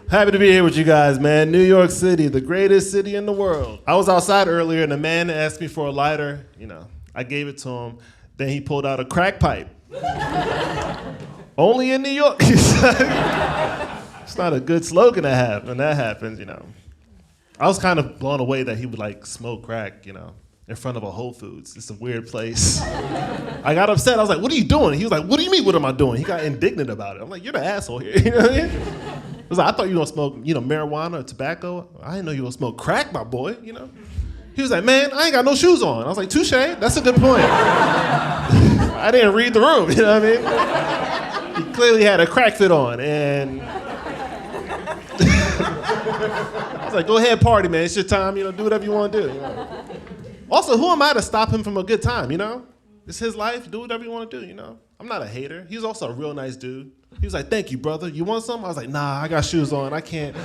Happy to be here with you guys, man. New York City, the greatest city in the world. I was outside earlier and a man asked me for a lighter. I gave it to him. Then he pulled out a crack pipe. Only in New York. It's not a good slogan to have when that happens, I was kind of blown away that he would smoke crack, in front of a Whole Foods. It's a weird place. I got upset. I was like, what are you doing? He was like, what do you mean, what am I doing? He got indignant about it. I'm like, you're the asshole here. You know what I mean? I was like, I thought you were gonna smoke, marijuana or tobacco. I didn't know you were gonna smoke crack, my boy, He was like, man, I ain't got no shoes on. I was like, touche, that's a good point. I didn't read the room, you know what I mean? He clearly had a crack fit on, and I was like, go ahead, party, man. It's your time, do whatever you want to do. Also, who am I to stop him from a good time, It's his life, do whatever you want to do, I'm not a hater. He was also a real nice dude. He was like, thank you, brother. You want some? I was like, nah, I got shoes on. I can't.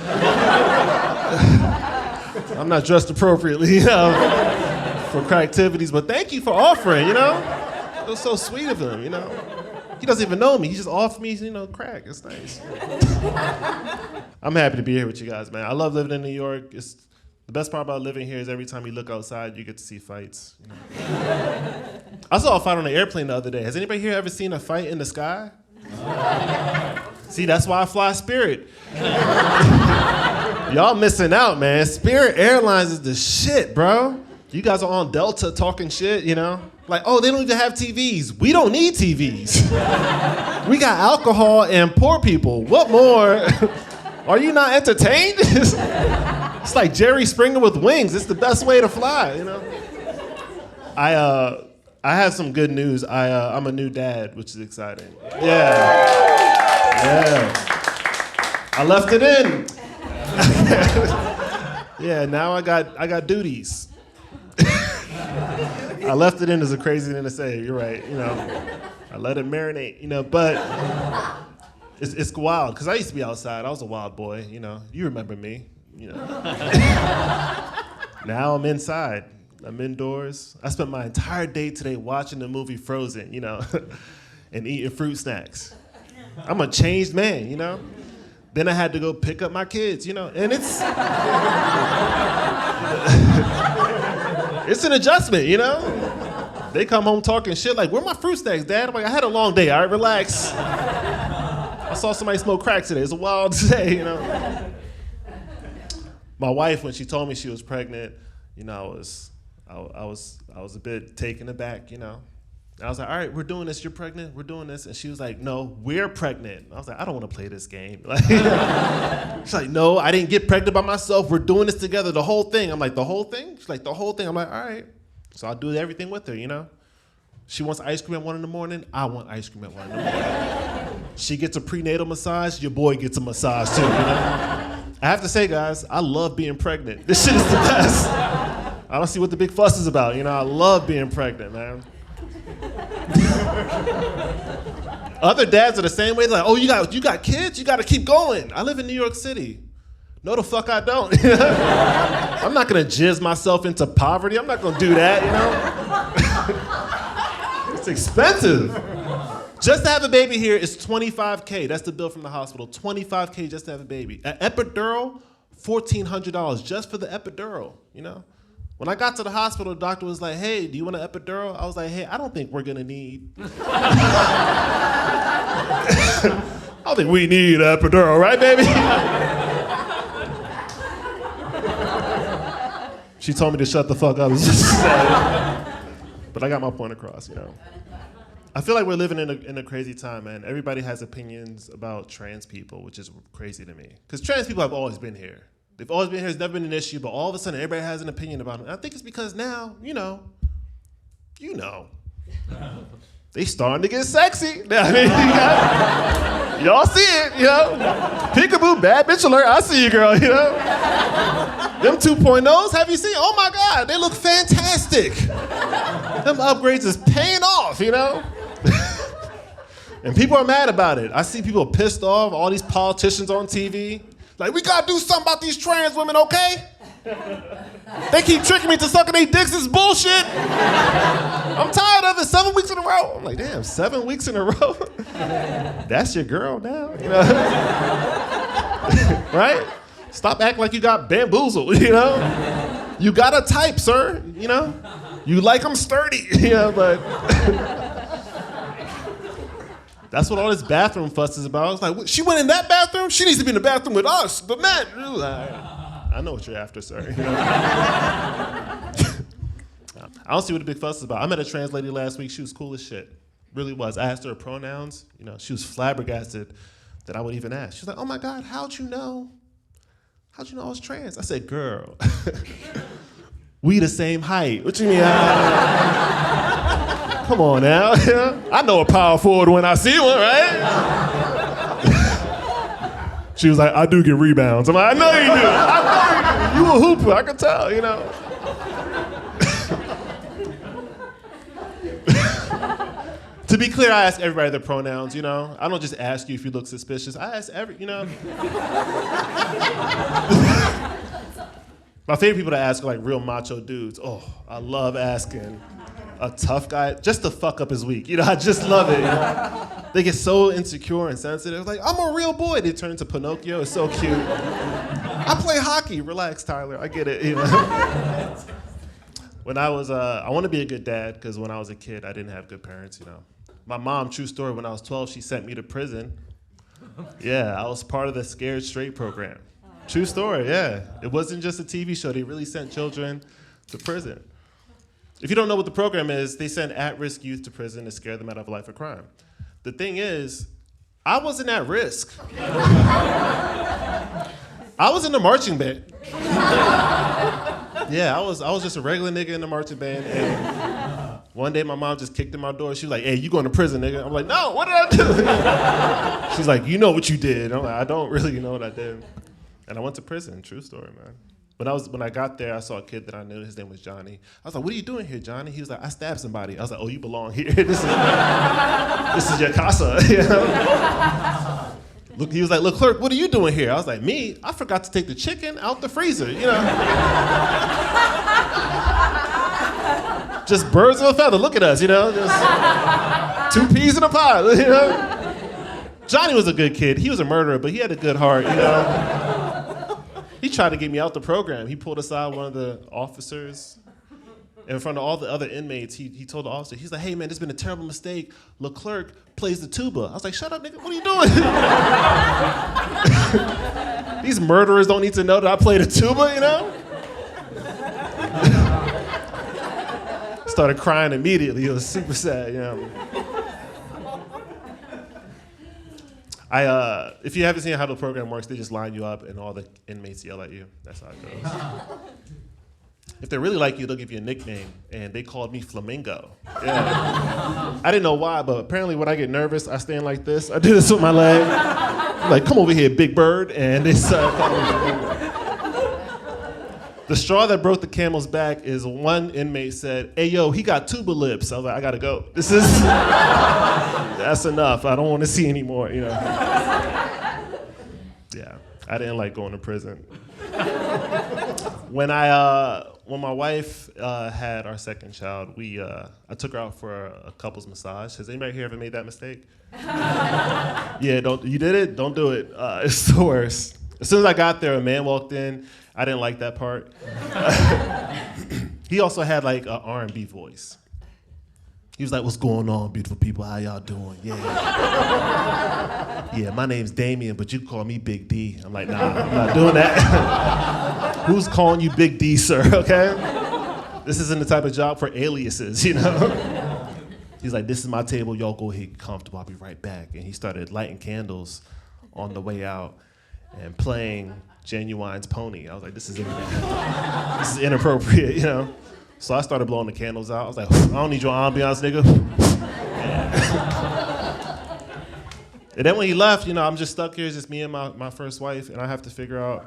I'm not dressed appropriately, for crack activities, but thank you for offering, It was so sweet of him, He doesn't even know me. He just offered me, crack. It's nice. I'm happy to be here with you guys, man. I love living in New York. The best part about living here is every time you look outside, you get to see fights. I saw a fight on an airplane the other day. Has anybody here ever seen a fight in the sky? See, that's why I fly Spirit. Y'all missing out, man. Spirit Airlines is the shit, bro. You guys are on Delta talking shit, Like, oh, they don't even have TVs. We don't need TVs. We got alcohol and poor people. What more? Are you not entertained? It's like Jerry Springer with wings. It's the best way to fly, I have some good news. I'm a new dad, which is exciting. Yeah. I left it in. Yeah, now I got duties. I left it in is a crazy thing to say. You're right. I let it marinate. But it's wild because I used to be outside. I was a wild boy. You remember me. Now I'm inside. I'm indoors. I spent my entire day today watching the movie Frozen, and eating fruit snacks. I'm a changed man, Then I had to go pick up my kids, and it's it's an adjustment, They come home talking shit like, where are my fruit snacks, Dad? I'm like, I had a long day, all right, relax. I saw somebody smoke crack today. It's a wild day, My wife, when she told me she was pregnant, I was a bit taken aback, I was like, all right, we're doing this. You're pregnant. We're doing this. And she was like, no, we're pregnant. I was like, I don't want to play this game. She's like, no, I didn't get pregnant by myself. We're doing this together, the whole thing. I'm like, the whole thing? She's like, the whole thing. I'm like, all right. So I'll do everything with her, She wants ice cream at 1 a.m. I want ice cream at 1 a.m. She gets a prenatal massage. Your boy gets a massage too, I have to say, guys, I love being pregnant. This shit is the best. I don't see what the big fuss is about. I love being pregnant, man. Other dads are the same way. They're like, oh, you got kids? You got to keep going. I live in New York City. No, the fuck I don't. I'm not going to jizz myself into poverty. I'm not going to do that, It's expensive. Just to have a baby here is $25K. That's the bill from the hospital. $25K just to have a baby. An epidural, $1,400 just for the epidural, When I got to the hospital, the doctor was like, hey, do you want an epidural? I was like, hey, I don't think we're gonna need. I don't think we need an epidural, right, baby? She told me to shut the fuck up. But I got my point across, I feel like we're living in a crazy time, man. Everybody has opinions about trans people, which is crazy to me. Because trans people have always been here. They've always been here. It's never been an issue, but all of a sudden, everybody has an opinion about it. And I think it's because now, they starting to get sexy. I mean, y'all see it, Peekaboo, bad bitch alert. I see you, girl, Them 2.0s, have you seen? Oh my God, they look fantastic. Them upgrades is paying off, And people are mad about it. I see people pissed off, all these politicians on TV. Like, we gotta do something about these trans women, okay? They keep tricking me to sucking their dicks. It's bullshit. I'm tired of it. 7 weeks in a row. I'm like, damn, 7 weeks in a row? That's your girl now? right? Stop acting like you got bamboozled, you know? You got a type, sir, you know? You like them sturdy, you know, but that's what all this bathroom fuss is about. It's like, she went in that bathroom? She needs to be in the bathroom with us, the men. I know what you're after, sir. You know? I don't see what the big fuss is about. I met a trans lady last week. She was cool as shit. Really was. I asked her her pronouns. You know, she was flabbergasted that I would even ask. She was like, oh my God, how'd you know? How'd you know I was trans? I said, girl, we the same height. What you mean? Come on now. I know a power forward when I see one, right? She was like, I do get rebounds. I'm like, I know you do. I know you do. You a hooper, I can tell, you know. To be clear, I ask everybody their pronouns, you know? I don't just ask you if you look suspicious. I ask you know? My favorite people to ask are like real macho dudes. Oh, I love asking a tough guy just to fuck up his week. You know, I just love it. You know? They get so insecure and sensitive. Like, I'm a real boy. They turn into Pinocchio. It's so cute. I play hockey. Relax, Tyler. I get it, you know? When I was, I want to be a good dad because when I was a kid, I didn't have good parents, you know? My mom, true story, when I was 12, she sent me to prison. Yeah, I was part of the Scared Straight program. True story, yeah. It wasn't just a TV show. They really sent children to prison. If you don't know what the program is, they send at-risk youth to prison to scare them out of a life of crime. The thing is, I wasn't at risk. I was in the marching band. Yeah, I was just a regular nigga in the marching band, and one day my mom just kicked in my door. She was like, hey, you going to prison, nigga? I'm like, no, what did I do? She's like, you know what you did. I'm like, I don't really know what I did. And I went to prison, true story, man. When I got there, I saw a kid that I knew. His name was Johnny. I was like, what are you doing here, Johnny? He was like, I stabbed somebody. I was like, oh, you belong here. This is your casa. You know? Look, he was like, LeClerc, what are you doing here? I was like, me? I forgot to take the chicken out the freezer, you know? Just birds of a feather, look at us, you know? Just 2 peas in a pod, you know? Johnny was a good kid. He was a murderer, but he had a good heart, you know? He tried to get me out the program. He pulled aside one of the officers. In front of all the other inmates, he told the officer, he's like, hey man, this has been a terrible mistake. LeClerc plays the tuba. I was like, shut up, nigga, what are you doing? These murderers don't need to know that I play the tuba, you know? Started crying immediately. It was super sad, you know? If you haven't seen how the program works, they just line you up and all the inmates yell at you. That's how it goes. If they really like you, they'll give you a nickname, and they called me Flamingo. Yeah. I didn't know why, but apparently when I get nervous, I stand like this. I do this with my leg. I'm like, come over here, Big Bird, and they started calling me Flamingo. The straw that broke the camel's back is one inmate said, hey, yo, he got tuba lips. I was like, I gotta go. That's enough. I don't want to see anymore, you know. Yeah, I didn't like going to prison. When my wife had our second child, I took her out for a couples massage. Has anybody here ever made that mistake? Yeah, you did it? Don't do it. It's the worst. As soon as I got there, a man walked in. I didn't like that part. He also had like an R&B voice. He was like, what's going on, beautiful people? How y'all doing? Yeah. Yeah, my name's Damien, but you can call me Big D. I'm like, nah, I'm not doing that. Who's calling you Big D, sir, okay? This isn't the type of job for aliases, you know? He's like, this is my table, y'all go ahead, get comfortable, I'll be right back. And he started lighting candles on the way out and playing Genuine's Pony. I was like, this is inappropriate, you know? So I started blowing the candles out. I was like, I don't need your ambiance, nigga. Yeah. And then when he left, you know, I'm just stuck here, it's just me and my first wife, and I have to figure out.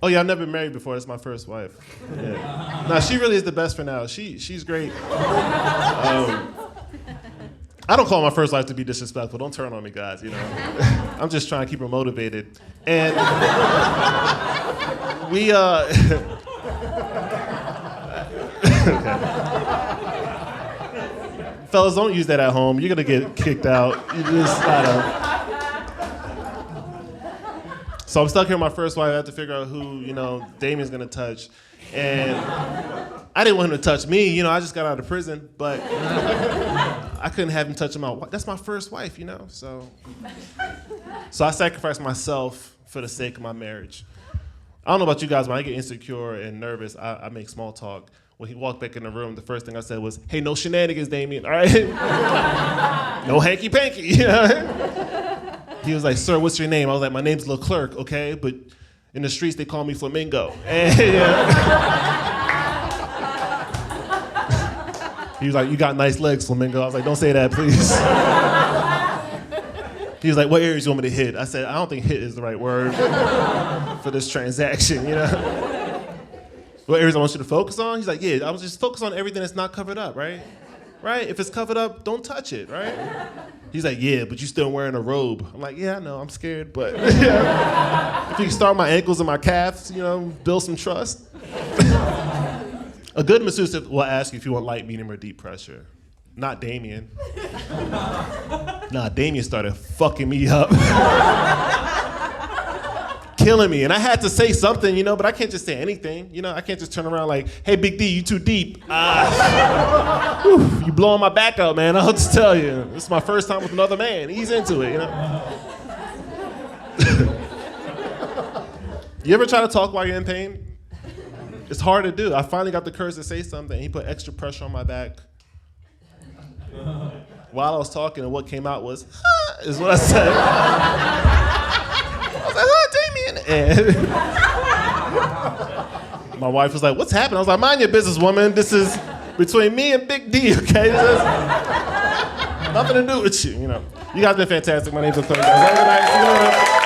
Oh yeah, I've never been married before. It's my first wife. Yeah. Nah, she really is the best for now. She's great. I don't call my first wife to be disrespectful. Don't turn on me, guys, you know. I'm just trying to keep her motivated. And we, okay. Fellas, don't use that at home. You're gonna get kicked out. You just gotta. So I'm stuck here with my first wife. I have to figure out who, Damien's gonna touch. And I didn't want him to touch me, I just got out of prison, but I couldn't have him touch my wife. That's my first wife, so I sacrificed myself for the sake of my marriage. I don't know about you guys, when I get insecure and nervous, I make small talk. When he walked back in the room, the first thing I said was, "Hey, no shenanigans, Damien, all right? No hanky-panky." He was like, "Sir, what's your name?" I was like, "My name's LeClerc, okay? But in the streets, they call me Flamingo." And, he was like, "You got nice legs, Flamingo." I was like, "Don't say that, please." He was like, "What areas you want me to hit?" I said, "I don't think hit is the right word for this transaction, What areas I want you to focus on?" He's like, "Yeah, I was just focus on everything that's not covered up, right? Right? If it's covered up, don't touch it, right?" He's like, "Yeah, but you still wearing a robe." I'm like, "Yeah, I know, I'm scared, but if you can start my ankles and my calves, build some trust." A good masseuse will ask you if you want light, medium, or deep pressure. Not Damien. Nah, Damien started fucking me up. Killing me. And I had to say something, but I can't just say anything. I can't just turn around like, "Hey, Big D, you too deep." You blowing my back out, man. I'll just tell you. This is my first time with another man. He's into it, You ever try to talk while you're in pain? It's hard to do. I finally got the courage to say something. He put extra pressure on my back while I was talking, and what came out was, is what I said. I was like, Damien. And my wife was like, "What's happening?" I was like, "Mind your business, woman. This is between me and Big D, okay? This has nothing to do with you, You guys have been fantastic. My name's LeClerc, guys. Have a good night. See you later.